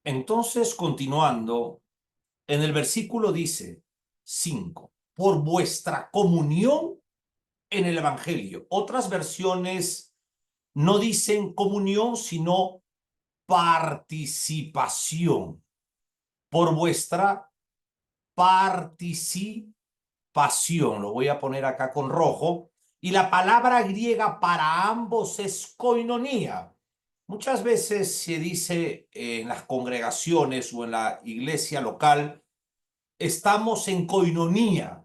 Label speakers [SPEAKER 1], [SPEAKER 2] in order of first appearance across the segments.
[SPEAKER 1] Entonces, continuando, en el versículo dice 5, por vuestra comunión en el Evangelio. Otras versiones no dicen comunión, sino participación. Por vuestra participación. Lo voy a poner acá con rojo. Y la palabra griega para ambos es koinonía. Muchas veces se dice en las congregaciones o en la iglesia local, estamos en koinonía.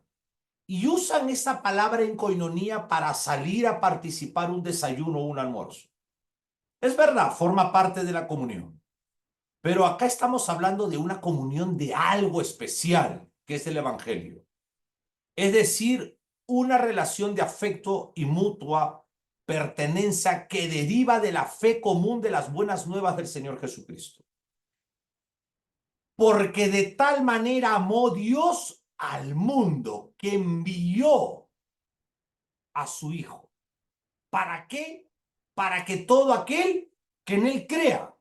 [SPEAKER 1] Y usan esa palabra en koinonía para salir a participar un desayuno o un almuerzo. Es verdad, forma parte de la comunión. Pero acá estamos hablando de una comunión de algo especial, que es el Evangelio. Es decir, una relación de afecto y mutua pertenencia que deriva de la fe común de las buenas nuevas del Señor Jesucristo. Porque de tal manera amó Dios al mundo que envió a su Hijo. ¿Para qué? Para que todo aquel que en él crea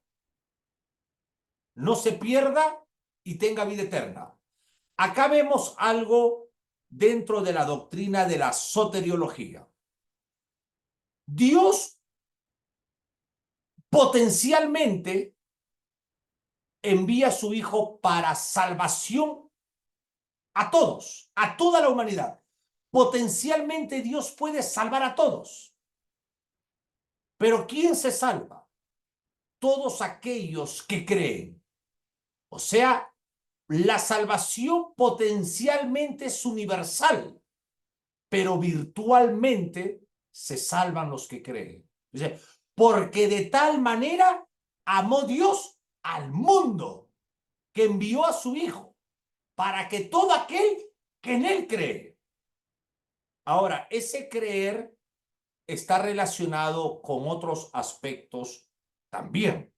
[SPEAKER 1] no se pierda y tenga vida eterna. Acá vemos algo dentro de la doctrina de la soteriología. Dios potencialmente envía a su Hijo para salvación a todos, a toda la humanidad. Potencialmente Dios puede salvar a todos. Pero ¿quién se salva? Todos aquellos que creen. O sea, la salvación potencialmente es universal, pero virtualmente se salvan los que creen. O sea, porque de tal manera amó Dios al mundo que envió a su Hijo para que todo aquel que en él cree. Ahora, ese creer está relacionado con otros aspectos también,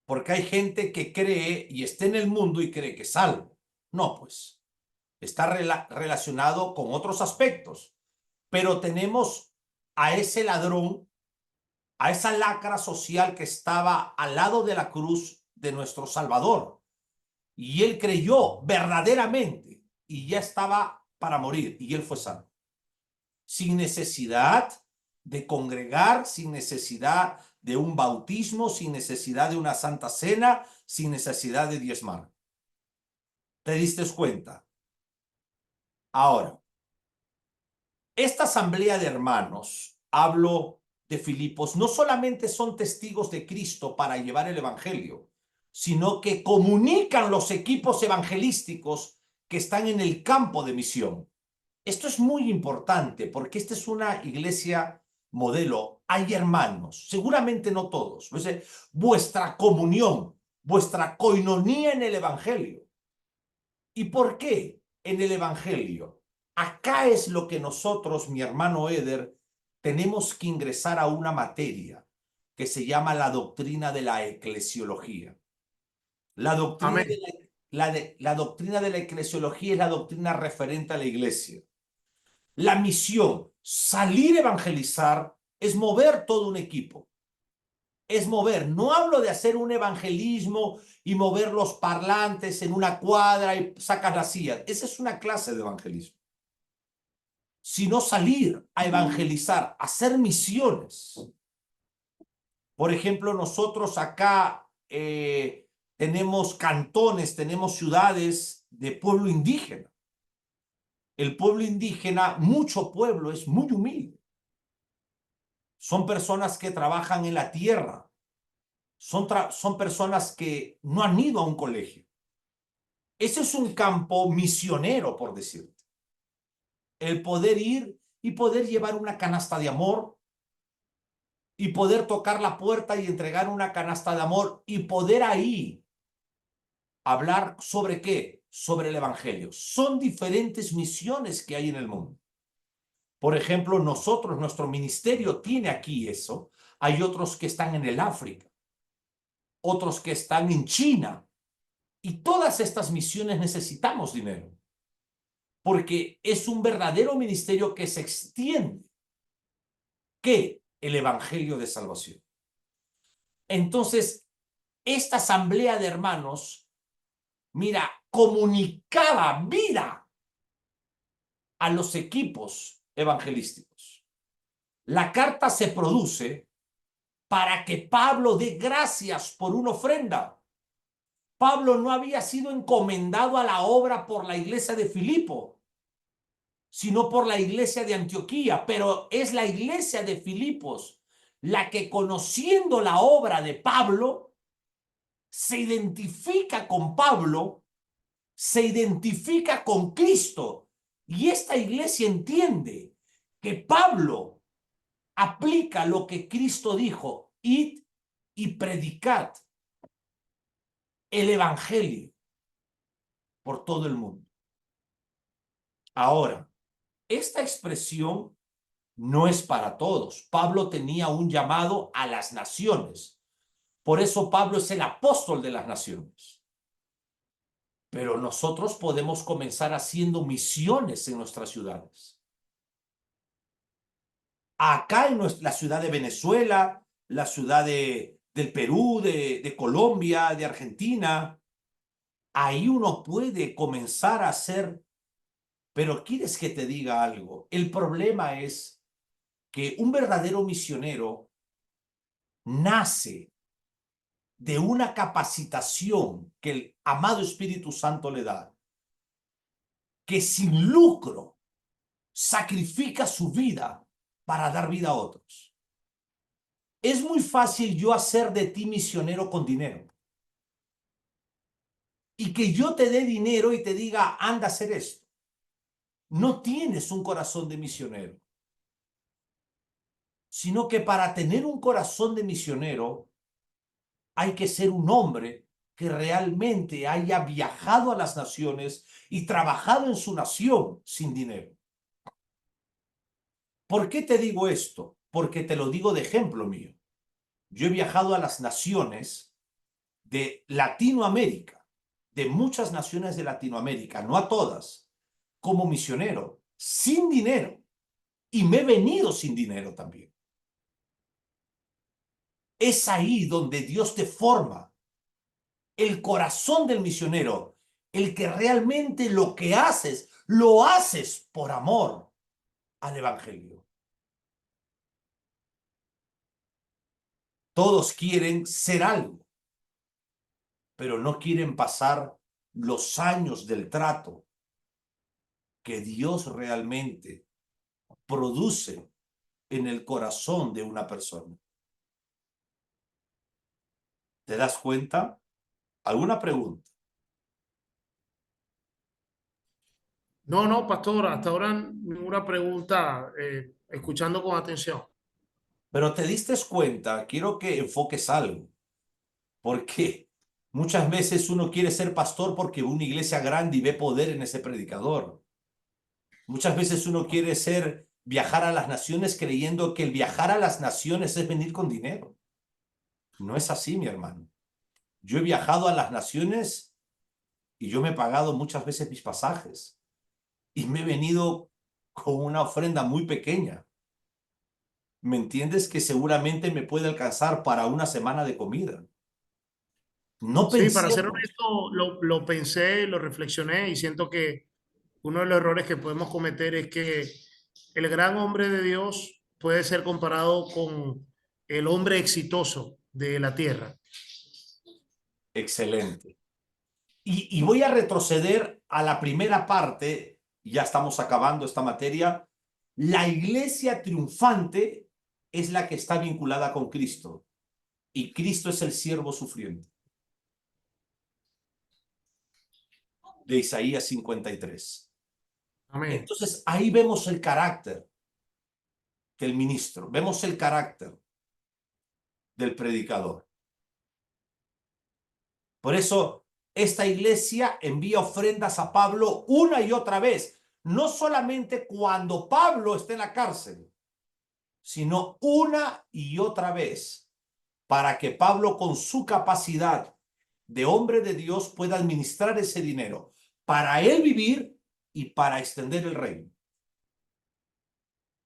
[SPEAKER 1] porque hay gente que cree y está en el mundo y cree que es salvo. No, pues, está relacionado con otros aspectos, pero tenemos a ese ladrón, a esa lacra social que estaba al lado de la cruz de nuestro Salvador, y él creyó verdaderamente y ya estaba para morir y él fue salvo. Sin necesidad de congregar, sin necesidad de un bautismo, sin necesidad de una santa cena, sin necesidad de diezmar. ¿Te diste cuenta? Ahora, esta asamblea de hermanos, hablo de Filipos, no solamente son testigos de Cristo para llevar el evangelio, sino que comunican los equipos evangelísticos que están en el campo de misión. Esto es muy importante porque esta es una iglesia modelo. Hay hermanos, seguramente no todos, vuestra comunión, vuestra coinonía en el evangelio. ¿Y por qué en el evangelio? Acá es lo que nosotros, mi hermano Eder, tenemos que ingresar a una materia que se llama la doctrina de la eclesiología. La doctrina
[SPEAKER 2] Amén.
[SPEAKER 1] de la doctrina de la eclesiología es la doctrina referente a la iglesia. La misión, salir a evangelizar, es mover todo un equipo. Es mover. No hablo de hacer un evangelismo y mover los parlantes en una cuadra y sacas las sillas. Esa es una clase de evangelismo. Sino salir a evangelizar, hacer misiones. Por ejemplo, nosotros acá tenemos cantones, tenemos ciudades de pueblo indígena. El pueblo indígena, mucho pueblo, es muy humilde. Son personas que trabajan en la tierra. Son personas que no han ido a un colegio. Ese es un campo misionero, por decirte. El poder ir y poder llevar una canasta de amor y poder tocar la puerta y entregar una canasta de amor y poder ahí hablar sobre qué, sobre el evangelio. Son diferentes misiones que hay en el mundo. Por ejemplo, nosotros, nuestro ministerio tiene aquí eso. Hay otros que están en el África, otros que están en China. Y todas estas misiones necesitamos dinero, porque es un verdadero ministerio que se extiende, que el evangelio de salvación. Entonces, esta asamblea de hermanos, mira, comunicaba vida a los equipos evangelísticos. La carta se produce para que Pablo dé gracias por una ofrenda. Pablo no había sido encomendado a la obra por la iglesia de Filipo, sino por la iglesia de Antioquía, pero es la iglesia de Filipos la que, conociendo la obra de Pablo, se identifica con Pablo, se identifica con Cristo, y esta iglesia entiende que Pablo aplica lo que Cristo dijo: id y predicad el evangelio por todo el mundo. Ahora, esta expresión no es para todos. Pablo tenía un llamado a las naciones. Por eso Pablo es el apóstol de las naciones. Pero nosotros podemos comenzar haciendo misiones en nuestras ciudades. Acá en la ciudad de Venezuela, la ciudad del Perú, de Colombia, de Argentina, ahí uno puede comenzar a hacer. Pero ¿quieres que te diga algo? El problema es que un verdadero misionero nace de una capacitación que el amado Espíritu Santo le da, que sin lucro sacrifica su vida para dar vida a otros. Es muy fácil yo hacer de ti misionero con dinero y que yo te dé dinero y te diga, anda a hacer esto. No tienes un corazón de misionero, sino que para tener un corazón de misionero hay que ser un hombre que realmente haya viajado a las naciones y trabajado en su nación sin dinero. ¿Por qué te digo esto? Porque te lo digo de ejemplo mío. Yo he viajado a las naciones de Latinoamérica, de muchas naciones de Latinoamérica, no a todas, como misionero, sin dinero, y me he venido sin dinero también. Es ahí donde Dios te forma el corazón del misionero, el que realmente lo haces por amor al evangelio. Todos quieren ser algo, pero no quieren pasar los años del trato que Dios realmente produce en el corazón de una persona. ¿Te das cuenta? ¿Alguna pregunta?
[SPEAKER 2] No, no, pastor, hasta ahora ninguna pregunta, escuchando con atención.
[SPEAKER 1] Pero te diste cuenta, quiero que enfoques algo, porque muchas veces uno quiere ser pastor porque ve una iglesia grande y ve poder en ese predicador. Muchas veces uno quiere viajar a las naciones creyendo que el viajar a las naciones es venir con dinero. No es así, mi hermano. Yo he viajado a las naciones y yo me he pagado muchas veces mis pasajes y me he venido con una ofrenda muy pequeña. ¿Me entiendes? Que seguramente me puede alcanzar para una semana de comida. No
[SPEAKER 2] Sí, para ser
[SPEAKER 1] pensemos.
[SPEAKER 2] honesto, lo pensé, lo reflexioné y siento que uno de los errores que podemos cometer es que el gran hombre de Dios puede ser comparado con el hombre exitoso de la tierra.
[SPEAKER 1] Excelente. Y voy a retroceder a la primera parte, ya estamos acabando esta materia. La iglesia triunfante es la que está vinculada con Cristo y Cristo es el siervo sufriente de Isaías 53.
[SPEAKER 2] Amén.
[SPEAKER 1] Entonces ahí vemos el carácter del ministro, vemos el carácter del predicador. Por eso esta iglesia envía ofrendas a Pablo una y otra vez, no solamente cuando Pablo está en la cárcel, sino una y otra vez, para que Pablo, con su capacidad de hombre de Dios, pueda administrar ese dinero para él vivir y para extender el reino.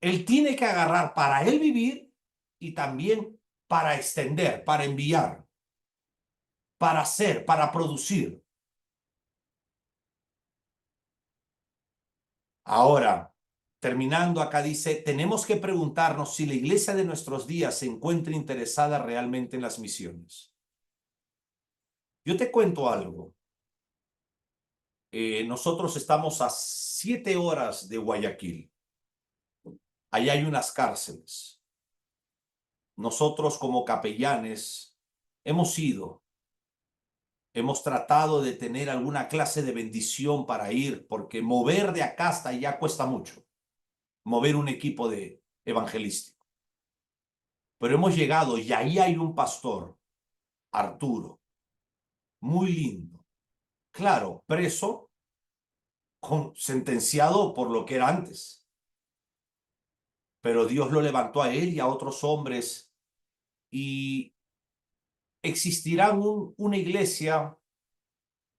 [SPEAKER 1] Él tiene que agarrar para él vivir y también para extender, para enviar. para hacer, para producir. Ahora, terminando acá dice, tenemos que preguntarnos si la iglesia de nuestros días se encuentra interesada realmente en las misiones. Yo te cuento algo. Nosotros estamos a 7 horas de Guayaquil. Allá hay unas cárceles. Nosotros como capellanes hemos ido, hemos tratado de tener alguna clase de bendición para ir, porque mover de acá hasta allá cuesta mucho, mover un equipo de evangelístico. Pero hemos llegado y ahí hay un pastor, Arturo, muy lindo. Claro, preso, sentenciado por lo que era antes. Pero Dios lo levantó a él y a otros hombres y existirá una iglesia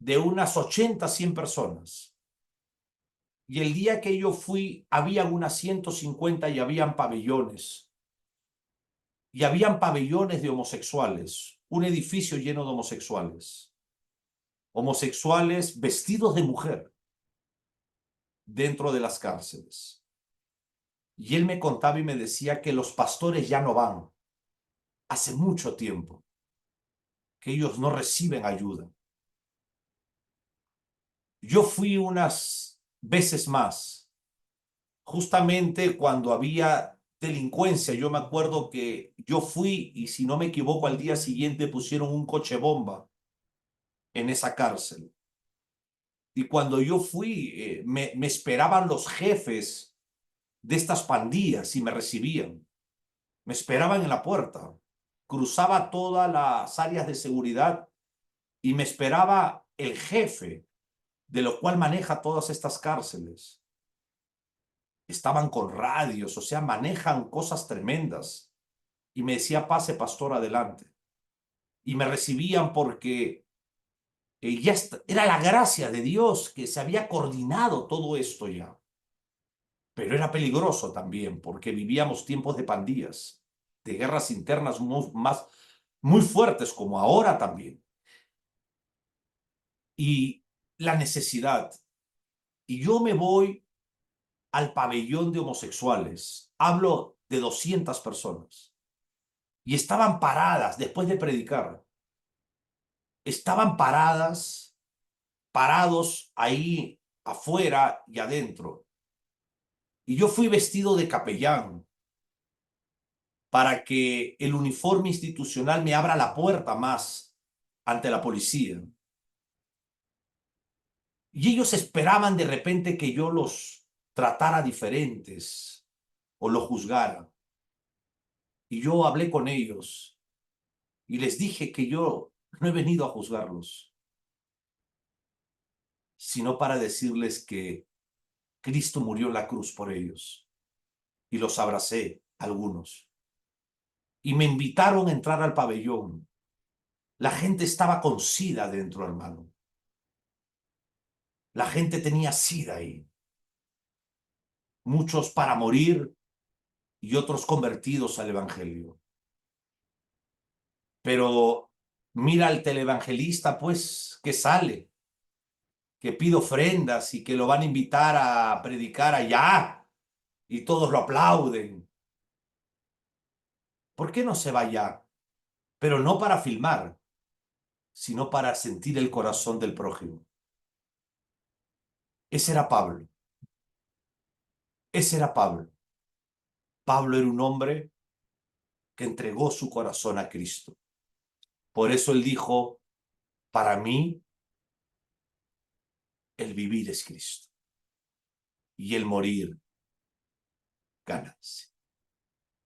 [SPEAKER 1] de unas 80, 100 personas. Y el día que yo fui, habían unas 150 y habían pabellones. Y habían pabellones de homosexuales, un edificio lleno de homosexuales. Homosexuales vestidos de mujer dentro de las cárceles. Y él me contaba y me decía que los pastores ya no van. Hace mucho tiempo que ellos no reciben ayuda. Yo fui unas veces más, justamente cuando había delincuencia. Yo me acuerdo que yo fui y si no me equivoco al día siguiente pusieron un coche bomba en esa cárcel. Y cuando yo fui, me esperaban los jefes de estas pandillas y me recibían. Me esperaban en la puerta. Cruzaba todas las áreas de seguridad y me esperaba el jefe, de lo cual maneja todas estas cárceles. Estaban con radios, o sea, manejan cosas tremendas. Y me decía, pase, pastor, adelante. Y me recibían porque ya era la gracia de Dios que se había coordinado todo esto ya. Pero era peligroso también porque vivíamos tiempos de pandillas, de guerras internas muy fuertes como ahora también. Y la necesidad. Y yo me voy al pabellón de homosexuales. Hablo de 200 personas. Y estaban paradas después de predicar. Estaban parados ahí afuera y adentro. Y yo fui vestido de capellán para que el uniforme institucional me abra la puerta más ante la policía. Y ellos esperaban de repente que yo los tratara diferentes o los juzgara. Y yo hablé con ellos y les dije que yo no he venido a juzgarlos, sino para decirles que Cristo murió en la cruz por ellos. Y los abracé, algunos. Y me invitaron a entrar al pabellón. La gente estaba con sida dentro, hermano. La gente tenía sida ahí. Muchos para morir y otros convertidos al evangelio. Pero mira al televangelista, pues, que sale, que pide ofrendas y que lo van a invitar a predicar allá y todos lo aplauden. ¿Por qué no se va allá? Pero no para filmar, sino para sentir el corazón del prójimo. Ese era Pablo. Ese era Pablo. Pablo era un hombre que entregó su corazón a Cristo. Por eso él dijo, para mí el vivir es Cristo y el morir ganancia.